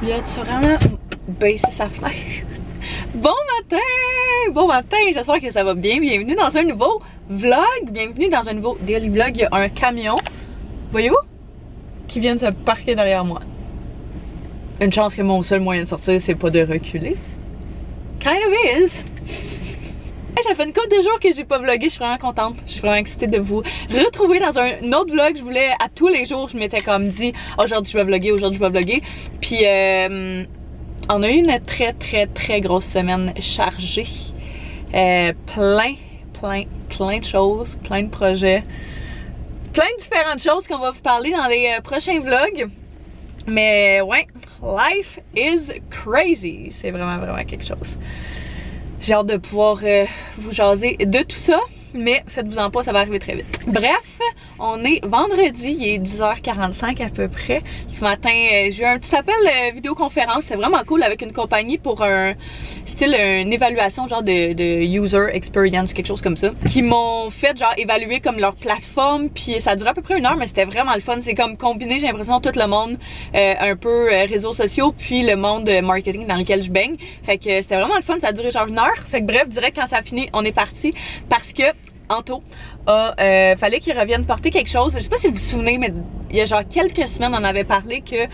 Il a-tu vraiment baissé sa fenêtre? Bon matin! Bon matin! J'espère que ça va bien. Bienvenue dans un nouveau vlog. Bienvenue dans un nouveau daily vlog. Il y a un camion, voyez-vous? Qui vient de se parquer derrière moi. Une chance que mon seul moyen de sortir, c'est pas de reculer. Kind of is! Ça fait une couple de jours que j'ai pas vlogué, je suis vraiment contente. Je suis vraiment excitée de vous retrouver dans un autre vlog. Je voulais, à tous les jours, je m'étais comme dit aujourd'hui je vais vlogger, aujourd'hui je vais vlogger. Puis on a eu une très grosse semaine chargée. Plein de choses, plein de projets. Plein de différentes choses qu'on va vous parler dans les prochains vlogs. Mais ouais, life is crazy. C'est vraiment quelque chose. J'ai hâte de pouvoir vous jaser de tout ça, mais faites-vous-en pas, ça va arriver très vite. Bref, on est vendredi, il est 10h45 à peu près. Ce matin, j'ai eu un petit appel vidéoconférence, c'est vraiment cool avec une compagnie pour un style, une évaluation genre de user experience, quelque chose comme ça. Qui m'ont fait genre évaluer comme leur plateforme, puis ça a duré à peu près 1 heure, mais c'était vraiment le fun. C'est comme combiné, j'ai l'impression, tout le monde un peu réseaux sociaux, puis le monde marketing dans lequel je baigne. Fait que c'était vraiment le fun, ça a duré genre 1 heure. Fait que bref, direct quand ça a fini, on est parti parce que Anto fallait qu'il revienne porter quelque chose. Je sais pas si vous vous souvenez, mais il y a genre quelques semaines, on avait parlé que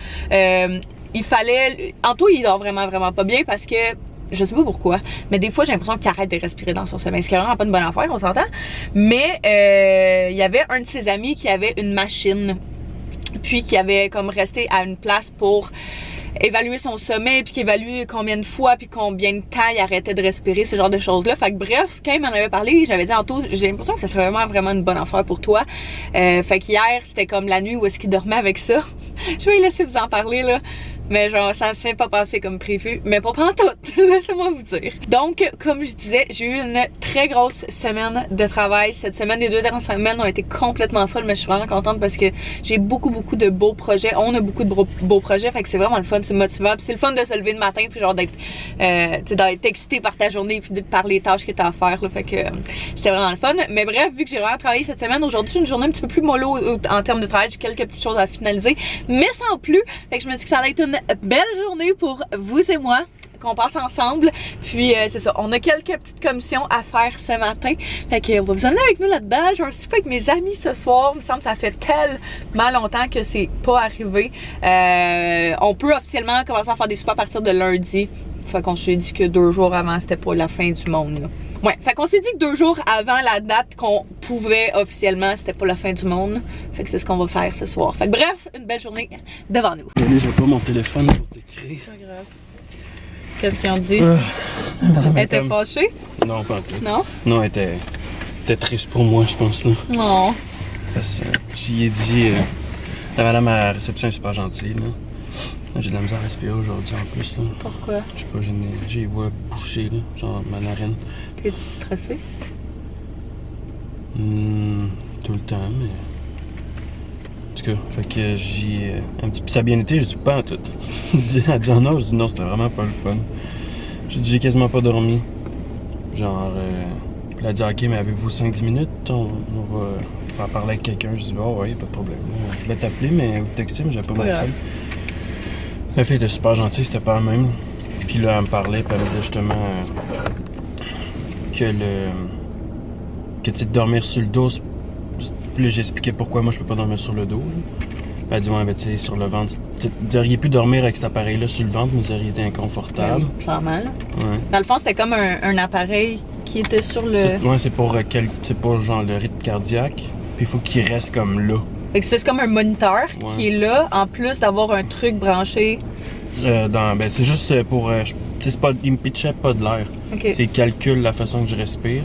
il fallait... Anto, il dort vraiment pas bien parce que je sais pas pourquoi, mais des fois j'ai l'impression qu'il arrête de respirer dans son sommeil. Ce qui est vraiment pas une bonne affaire, on s'entend. Mais il y avait un de ses amis qui avait une machine, puis qui avait comme resté à une place pour évaluer son sommeil, puis qui évalue combien de fois, puis combien de temps il arrêtait de respirer, ce genre de choses-là. Fait que bref, quand il m'en avait parlé, j'avais dit Anto, j'ai l'impression que ça serait vraiment une bonne affaire pour toi. Fait qu'hier, c'était comme la nuit où est-ce qu'il dormait avec ça. Je vais laisser vous en parler là. Mais genre, ça s'est pas passé comme prévu. Mais pas prendre tout, laissez-moi vous dire. Donc, comme je disais, j'ai eu une très grosse semaine de travail. Cette semaine, les 2 dernières semaines ont été complètement folles, mais je suis vraiment contente parce que j'ai beaucoup de beaux projets. On a beaucoup de beaux projets, fait que c'est vraiment le fun, c'est motivant. Puis c'est le fun de se lever le matin, puis genre d'être excité par ta journée, puis par les tâches que t'as à faire, là. Fait que c'était vraiment le fun. Mais bref, vu que j'ai vraiment travaillé cette semaine, aujourd'hui, c'est une journée un petit peu plus mollo en termes de travail. J'ai quelques petites choses à finaliser, mais sans plus. Fait que je me dis que ça allait être une belle journée pour vous et moi, qu'on passe ensemble. Puis c'est ça, on a quelques petites commissions à faire ce matin. Fait que on va vous emmener avec nous là-dedans. J'ai un souper avec mes amis ce soir. Il me semble que ça fait tellement longtemps que c'est pas arrivé. On peut officiellement commencer à faire des soupers à partir de lundi. Fait qu'on s'est dit que 2 jours avant, c'était pas la fin du monde, là. Ouais, fait qu'on s'est dit que 2 jours avant la date qu'on pouvait officiellement, c'était pas la fin du monde. Fait que c'est ce qu'on va faire ce soir. Fait que bref, une belle journée devant nous. Désolé, j'ai pas mon téléphone pour t'écrire. C'est pas grave. Qu'est-ce qu'ils ont dit? Elle était fâchée? Non, pas un peu. Non? Non, elle était triste pour moi, je pense, là. Non. Parce que j'y ai dit... la madame à la réception est super gentille, là. J'ai de la misère à respirer aujourd'hui en plus, là. Pourquoi? Je sais pas, j'ai les voix bouchées, là, genre ma narine. Es-tu stressée? Tout le temps, mais... En tout cas, fait que j'ai un petit... Puis ça a bien été, j'ai dit pas en tout. Elle dit non, je dis non, c'était vraiment pas le fun. J'ai dit j'ai quasiment pas dormi. Genre, elle a dit ok, mais avez-vous 5-10 minutes? On va faire parler avec quelqu'un. Je dis oh ouais, pas de problème. Je vais t'appeler, mais ou texter, mais j'avais pas mon seul. La fille était super gentille, c'était pas la même. Puis là, elle me parlait, puis elle me disait justement que tu sais, dormir sur le dos. Puis là, j'expliquais pourquoi moi je peux pas dormir sur le dos. Là. Elle dit ouais, ben tu sais, sur le ventre. Vous auriez pu dormir avec cet appareil-là sur le ventre, mais vous auriez été inconfortable. Oui, clairement. Ouais. Dans le fond, c'était comme un appareil qui était sur le... Ouais, c'est pour genre le rythme cardiaque. Puis il faut qu'il reste comme là. Fait que c'est comme un moniteur qui est là, en plus d'avoir un truc branché. Ben c'est juste pour... c'est pas, il me pitchait pas de l'air. Okay. C'est il calcule la façon que je respire.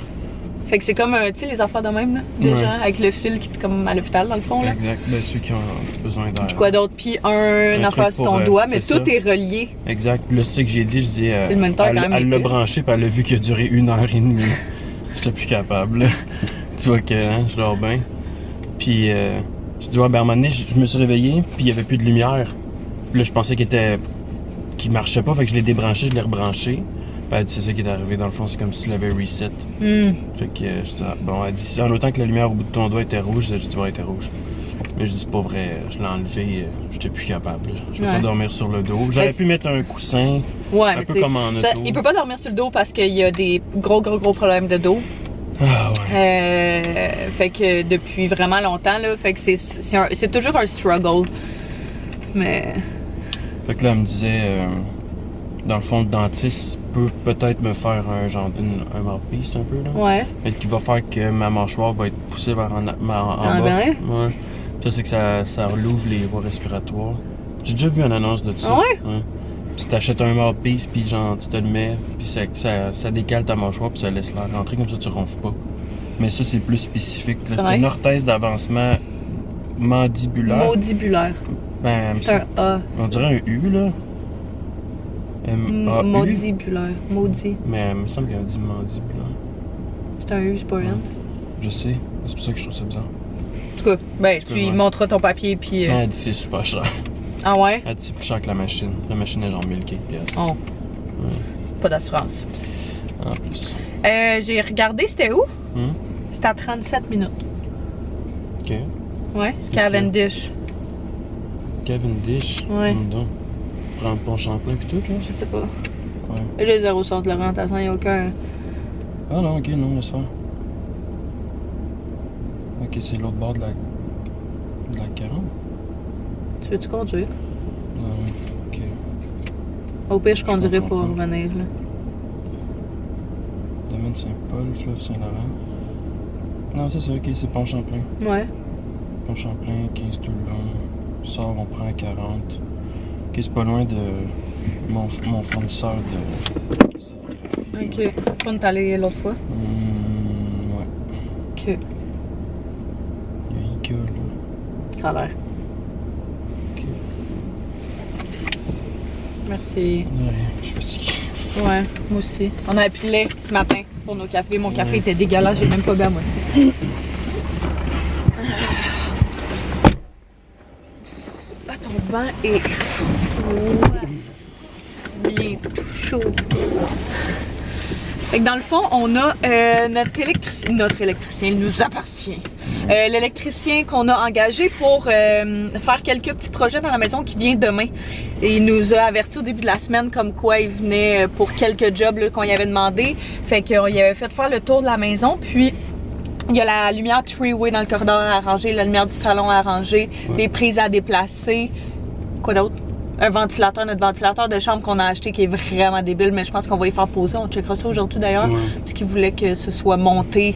Fait que c'est comme, tu sais, les affaires de même, là, de gens avec le fil qui est comme à l'hôpital, dans le fond, là. Exact, ben ceux qui ont besoin d'air. Puis quoi d'autre? Puis un affaire sur ton doigt, mais tout est relié. Exact, puis là, c'est ça que j'ai dit, je dis... le moniteur, elle l'a branché, puis elle a vu qu'il a duré 1h30. J'étais plus capable, là. Tu vois que hein, je dors bien. Puis, je dis, ouais, ben à un moment donné, je me suis réveillé, puis il n'y avait plus de lumière. Puis là, je pensais qu'il marchait pas, fait que je l'ai débranché, je l'ai rebranché. Puis elle dit, c'est ça qui est arrivé, dans le fond, c'est comme si tu l'avais reset. Fait que, je dis, bon, elle dit, en autant que la lumière au bout de ton doigt était rouge, j'ai dit, ouais, elle était rouge. Mais je dis c'est pas vrai, je l'ai enlevé, j'étais plus capable. Je peux Ouais. pas dormir sur le dos. J'aurais pu mettre un coussin, Ouais, un mais peu tu sais, comme en auto. il peut pas dormir sur le dos parce qu'il y a des gros problèmes de dos. Ah ouais. Fait que depuis vraiment longtemps, là, fait que c'est toujours un struggle. Mais. Fait que là, elle me disait, dans le fond, le dentiste peut peut-être me faire un mouthpiece un peu, là. Ouais. Mais qui va faire que ma mâchoire va être poussée vers en En bas. arrière? Ouais. Ça, c'est que ça rouvre les voies respiratoires. J'ai déjà vu une annonce de ça. Ah ouais? Puis t'achètes un mouthpiece, puis genre, tu te le mets, puis ça décale ta mâchoire, puis ça laisse l'air rentrer, comme ça, tu ronfles pas. Mais ça, c'est plus spécifique. là. C'est une orthèse d'avancement mandibulaire. Maudibulaire. Ben, C'est un A. on dirait un U, là. M-A-U. Maudibulaire. Maudit. Mais il me semble qu'elle a dit mandibulaire. C'est un U, c'est pas un N. Je sais. C'est pour ça que je trouve ça bizarre. En tout cas, ben, tu lui ouais. montreras ton papier, puis. Elle dit c'est super cher. Ah ouais? Elle dit c'est plus cher que la machine. La machine est genre 1000 quelques pièces. Oh. Pas d'assurance. En plus. J'ai regardé, c'était où? Hum? C'était à 37 minutes. Ok. Ouais, c'est Qu'est-ce Cavendish. Cavendish. Ouais. Donc. Prendre Pont Champlain pis tout, là. Je sais pas. Ouais. J'ai zéro sens de l'orientation, il n'y a aucun. Ah non, ok, non, laisse faire. Ok, c'est l'autre bord de la 40. Tu veux-tu conduire? Ah oui, ok. Au pire, je conduirais pour comprends pas. revenir, là. Domaine Saint-Paul, fleuve Saint-Laurent. Non, c'est ça, ok, c'est Pont Champlain. Ouais. Pont Champlain, 15 tout le long. Sort, on prend 40. Ok, c'est pas loin de mon fournisseur de sérigraphie. Ok. On est allé l'autre fois. Ouais. Ok. Il y a Ica, là. Ça a l'air. Ok. Merci. Ouais, je suis fatigué. Ouais, moi aussi. On avait plus de lait ce matin pour nos cafés. Mon café était dégueulasse, j'ai même pas bu à moitié. Là, ton bain est bien tout chaud. Fait que dans le fond, on a notre électricien, il nous appartient. L'électricien qu'on a engagé pour faire quelques petits projets dans la maison qui vient demain. Et il nous a averti au début de la semaine comme quoi il venait pour quelques jobs qu'on y avait demandé. Fait qu'il avait fait faire le tour de la maison. Puis il y a la lumière three-way dans le corridor à arranger, la lumière du salon à arranger, des prises à déplacer. Quoi d'autre? Un ventilateur, notre ventilateur de chambre qu'on a acheté qui est vraiment débile, mais je pense qu'on va y faire poser. On checkera ça aujourd'hui d'ailleurs. Ouais. Parce qu'il voulait que ce soit monté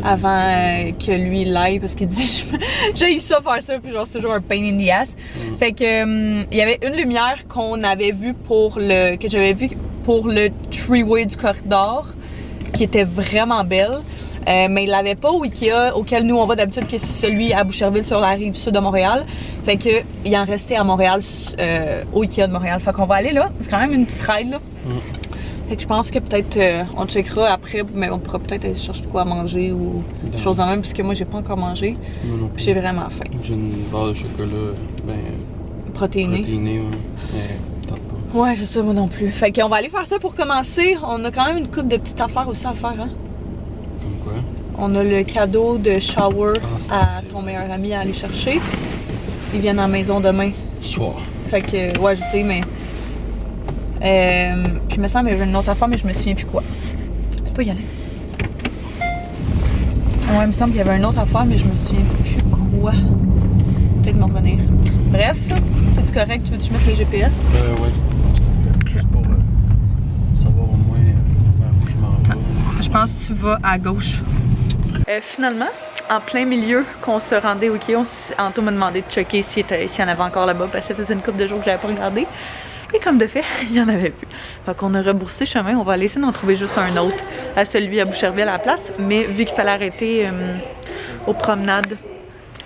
avant que lui l'aille. Parce qu'il dit, j'ai eu ça faire ça, puis genre c'est toujours un pain in the ass. Fait que il y avait une lumière qu'on avait vue que j'avais vue pour le three-way du corridor, qui était vraiment belle. Mais il l'avait pas au Ikea auquel nous on va d'habitude, qui est celui à Boucherville sur la rive sud de Montréal. Fait que il en restait à Montréal, au Ikea de Montréal. Fait qu'on va aller là. C'est quand même une petite ride là. Fait que je pense que peut-être on checkera après, mais on pourra peut-être aller chercher de quoi à manger ou des choses en même, puisque moi j'ai pas encore mangé. Moi non plus. J'ai vraiment faim. J'ai une barre de chocolat, Protéiné. protéinée, ouais. Mais tente pas. Ouais, c'est ça, moi non plus. Fait qu'on va aller faire ça pour commencer. On a quand même une couple de petites affaires aussi à faire, hein. Comme quoi? On a le cadeau de shower c'est à ça. ton meilleur ami à aller chercher. Ils viennent à la maison demain. Soir. Fait que, ouais, je sais, mais. Puis il me semble qu'il y avait une autre affaire, mais je me souviens plus quoi. On peut y aller. Ouais, il me semble qu'il y avait une autre affaire, mais je me souviens plus quoi. Peut-être m'en revenir. Bref, tout correct? Tu veux-tu mettre les GPS? Ouais. Juste pour savoir au moins vers où je m'en vais. Je pense que tu vas à gauche. Finalement, en plein milieu qu'on se rendait au Ikea, Anto m'a demandé de checker s'il y en avait encore là-bas parce que ça faisait une couple de jours que j'avais pas regardé. Et comme de fait, il y en avait plus. Fait qu'on a rebroussé chemin, on va aller essayer d'en trouver juste un autre, à celui à Boucherville à la place. Mais vu qu'il fallait arrêter aux promenades,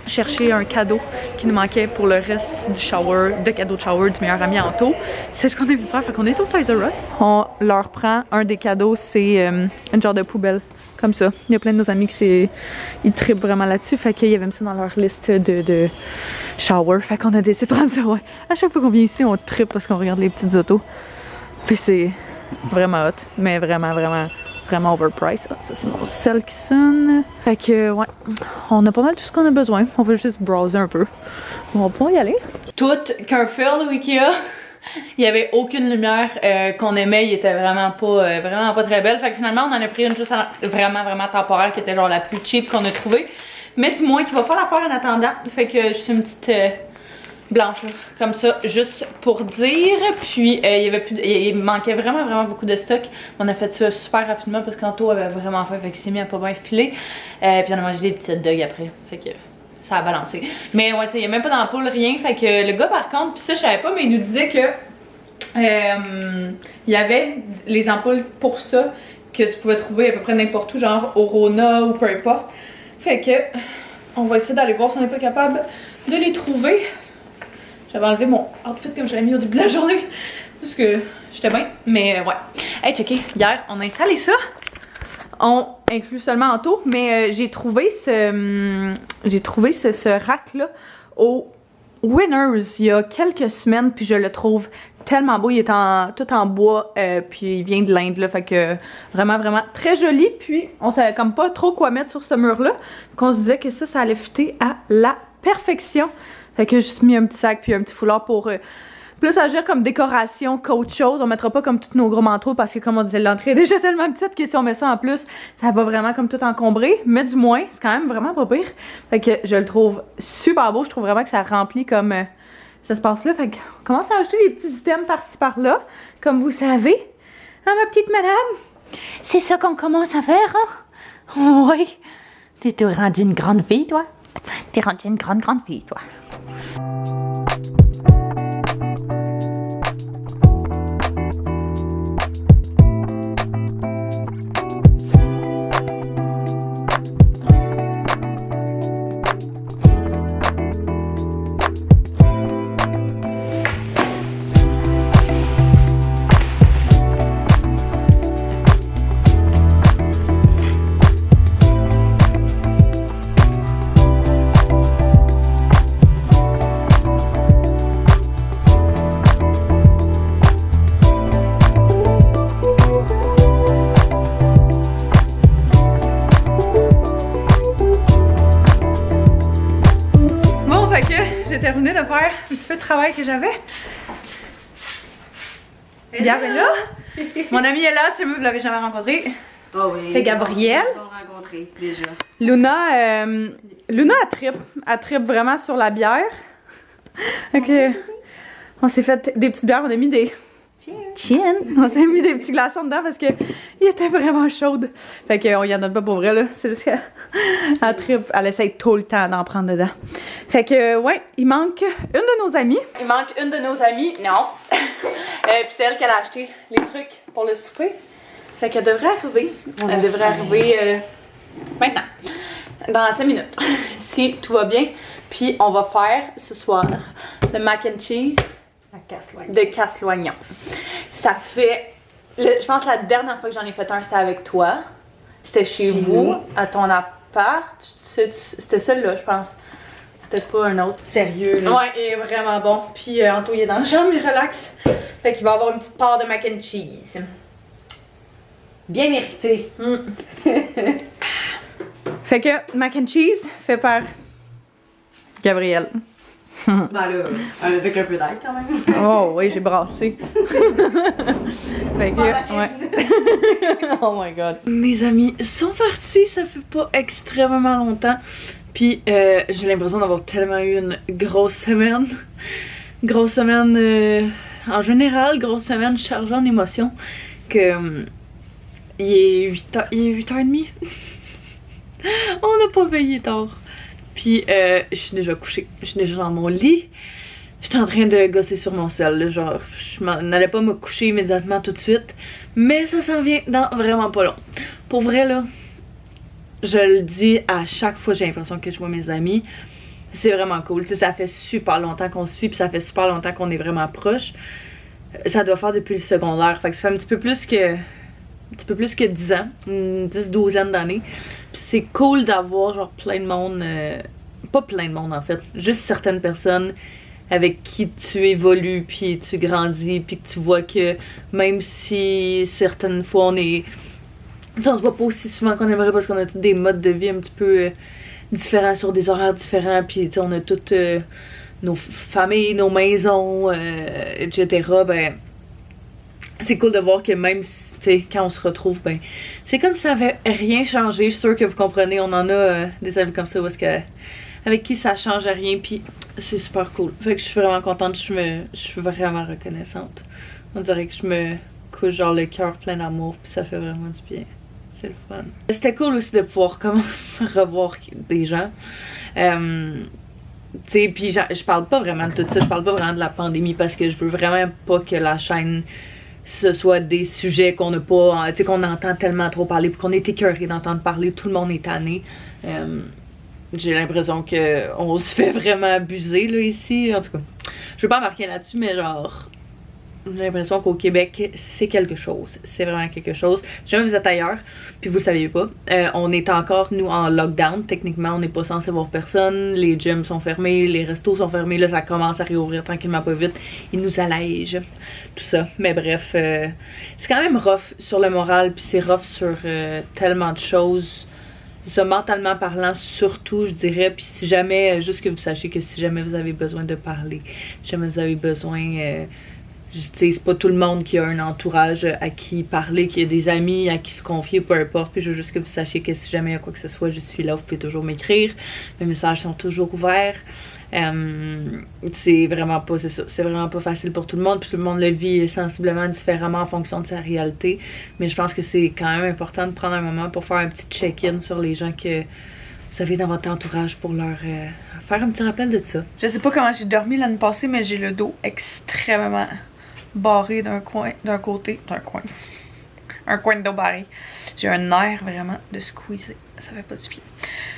chercher un cadeau qui nous manquait pour le reste du shower, de cadeau de shower du meilleur ami Anto, c'est ce qu'on a pu faire. Fait qu'on est au Toys R Us. On leur prend un des cadeaux, c'est une genre de poubelle. Comme ça. Il y a plein de nos amis qui ils trippent vraiment là-dessus. Fait qu'ils avaient mis ça dans leur liste de shower. Fait qu'on a décidé de prendre ça, ouais. À chaque fois qu'on vient ici, on trippe parce qu'on regarde les petites autos. Puis c'est vraiment hot. Mais vraiment, vraiment vraiment overpriced. Ah, ça c'est mon sel qui sonne. Fait que ouais, on a pas mal tout ce qu'on a besoin. On va juste browser un peu. On va pouvoir y aller. Tout qu'un fail au Ikea. Il y avait aucune lumière qu'on aimait, il était vraiment pas très belle. Fait que finalement on en a pris une juste vraiment temporaire qui était genre la plus cheap qu'on a trouvée. Mais du moins qui va faire l'affaire en attendant. Fait que juste une petite blanche là, comme ça, juste pour dire. Puis il manquait vraiment beaucoup de stock. On a fait ça super rapidement parce qu'Anto avait vraiment faim, fait qu'il s'est mis à pas bien filer. Puis on a mangé des petites dogs après. Fait que ça a balancé. Mais ouais, il n'y a même pas d'ampoule, rien. Fait que le gars, par contre, pis ça, je savais pas, mais il nous disait que il y avait les ampoules pour ça que tu pouvais trouver à peu près n'importe où, genre au Rona ou peu importe. Fait que on va essayer d'aller voir si on n'est pas capable de les trouver. J'avais enlevé mon outfit comme je l'avais mis au début de la journée parce que j'étais bien. Mais ouais. Hey, checké, hier, on a installé ça. On inclut seulement Anto, mais j'ai trouvé ce rack-là au Winners il y a quelques semaines, puis je le trouve tellement beau. Il est tout en bois, puis il vient de l'Inde, là, fait que vraiment très joli. Puis on savait comme pas trop quoi mettre sur ce mur-là, qu'on se disait que ça allait fitter à la perfection. Fait que j'ai juste mis un petit sac puis un petit foulard pour plus agir comme décoration qu'autre chose. On mettra pas comme tous nos gros manteaux parce que comme on disait, l'entrée est déjà tellement petite que si on met ça en plus, ça va vraiment comme tout encombrer. Mais du moins, c'est quand même vraiment pas pire. Fait que je le trouve super beau. Je trouve vraiment que ça remplit comme cet espace-là. Fait qu'on commence à ajouter des petits items par-ci par-là, comme vous savez. Hein, ma petite madame? C'est ça qu'on commence à faire, hein? Oui. T'es rendue une grande fille, toi? T'es rendue une grande fille, toi. Terminé de faire un petit peu de travail que j'avais. Gab est là. Mon amie est là, si vous l'avez jamais rencontré. Oh oui, c'est Gabrielle. Ils ont rencontré déjà. Luna, Luna elle trippe vraiment sur la bière. Ok. On s'est fait des petites bières, on a mis des... Cheers! On s'est mis des petits glaçons dedans parce que il était vraiment chaude. Fait qu'on y en donne pas pour vrai là. C'est juste qu'elle trippe, elle essaye tout le temps d'en prendre dedans. Fait que ouais, il manque une de nos amies. Il manque une de nos amies, non. Puis c'est elle qui a acheté les trucs pour le souper. Fait qu'elle devrait arriver. Elle devrait arriver maintenant. Dans 5 minutes. Si tout va bien. Puis on va faire ce soir le mac and cheese de casse-loignon. Ça fait, je pense la dernière fois que j'en ai fait un, c'était avec toi. C'était chez vous, à ton appart. C'était celui-là, je pense. C'était pas un autre. Sérieux, là? Ouais, il est vraiment bon. Puis Anto, il est dans la chambre, il relaxe. Fait qu'il va avoir une petite part de mac and cheese. Bien mérité. Fait que mac and cheese fait par Gabrielle. Ben là, avec un peu d'ail quand même. Oh oui, j'ai brassé. Fait que, ouais. Oh my god. Mes amis sont partis, ça fait pas extrêmement longtemps. Puis j'ai l'impression d'avoir tellement eu une grosse semaine. Grosse semaine en général, grosse semaine chargée en émotions. Que il est 8h30. On n'a pas veillé tard. Puis je suis déjà couchée, je suis déjà dans mon lit. J'étais en train de gosser sur mon sel, là, genre je n'allais pas me coucher immédiatement tout de suite. Mais ça s'en vient dans vraiment pas long. Pour vrai là, je le dis à chaque fois j'ai l'impression que je vois mes amis. C'est vraiment cool, tu sais, ça fait super longtemps qu'on se suit, puis ça fait super longtemps qu'on est vraiment proches. Ça doit faire depuis le secondaire, fait que ça fait un petit peu plus que 10 ans, une 10-12 d'années. Puis c'est cool d'avoir genre plein de monde, pas plein de monde en fait, juste certaines personnes avec qui tu évolues, puis tu grandis, puis que tu vois que même si certaines fois on est on se voit pas aussi souvent qu'on aimerait parce qu'on a tous des modes de vie un petit peu différents sur des horaires différents, puis on a toutes nos familles, nos maisons, etc. Ben, c'est cool de voir que même si, quand on se retrouve, ben, c'est comme si ça avait rien changé. Je suis sûre que vous comprenez, on en a des amis comme ça où est-ce que, avec qui ça change rien, puis c'est super cool. Fait que je suis vraiment contente, je suis vraiment reconnaissante. On dirait que je me couche genre le cœur plein d'amour, puis ça fait vraiment du bien. C'est le fun. C'était cool aussi de pouvoir comme revoir des gens. Tu sais, puis je parle pas vraiment de tout ça, je parle pas vraiment de la pandémie parce que je veux vraiment pas que la chaîne ce soit des sujets qu'on n'a pas, tu sais, qu'on entend tellement trop parler, puis qu'on est écœuré d'entendre parler, tout le monde est tanné. J'ai l'impression qu'on se fait vraiment abuser là ici, en tout cas. Je veux pas marquer là-dessus, mais genre, j'ai l'impression qu'au Québec, c'est quelque chose. C'est vraiment quelque chose. Si jamais vous êtes ailleurs, puis vous le saviez pas, on est encore, nous, en lockdown. Techniquement, on n'est pas censé voir personne. Les gyms sont fermés, les restos sont fermés. Là, ça commence à réouvrir tranquillement pas vite. Ils nous allègent, tout ça. Mais bref, c'est quand même rough sur le moral, puis c'est rough sur tellement de choses. Ça, mentalement parlant, surtout, je dirais. Puis si jamais, juste que vous sachiez que si jamais vous avez besoin de parler, si jamais vous avez besoin... c'est pas tout le monde qui a un entourage à qui parler, qui a des amis à qui se confier, peu importe. Puis je veux juste que vous sachiez que si jamais il y a quoi que ce soit, je suis là, vous pouvez toujours m'écrire. Mes messages sont toujours ouverts. C'est vraiment pas, c'est ça, c'est vraiment pas facile pour tout le monde, puis tout le monde le vit sensiblement différemment en fonction de sa réalité. Mais je pense que c'est quand même important de prendre un moment pour faire un petit check-in sur les gens que vous avez dans votre entourage pour leur faire un petit rappel de ça. Je sais pas comment j'ai dormi l'année passée, mais j'ai le dos extrêmement barré d'un coin de dos barré. J'ai un air vraiment de squeezer. Ça fait pas du pied.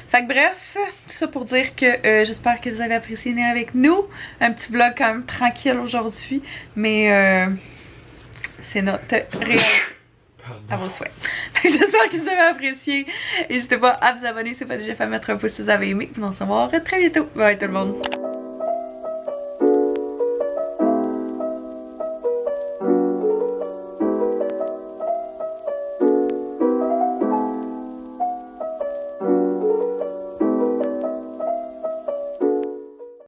Fait que bref, tout ça pour dire que j'espère que vous avez apprécié venir avec nous. Un petit vlog quand même tranquille aujourd'hui, mais c'est notre réalité. À vos souhaits. J'espère que vous avez apprécié. N'hésitez pas à vous abonner si c'est pas déjà fait, à mettre un pouce si vous avez aimé. Puis on se revoit très bientôt. Bye tout le monde.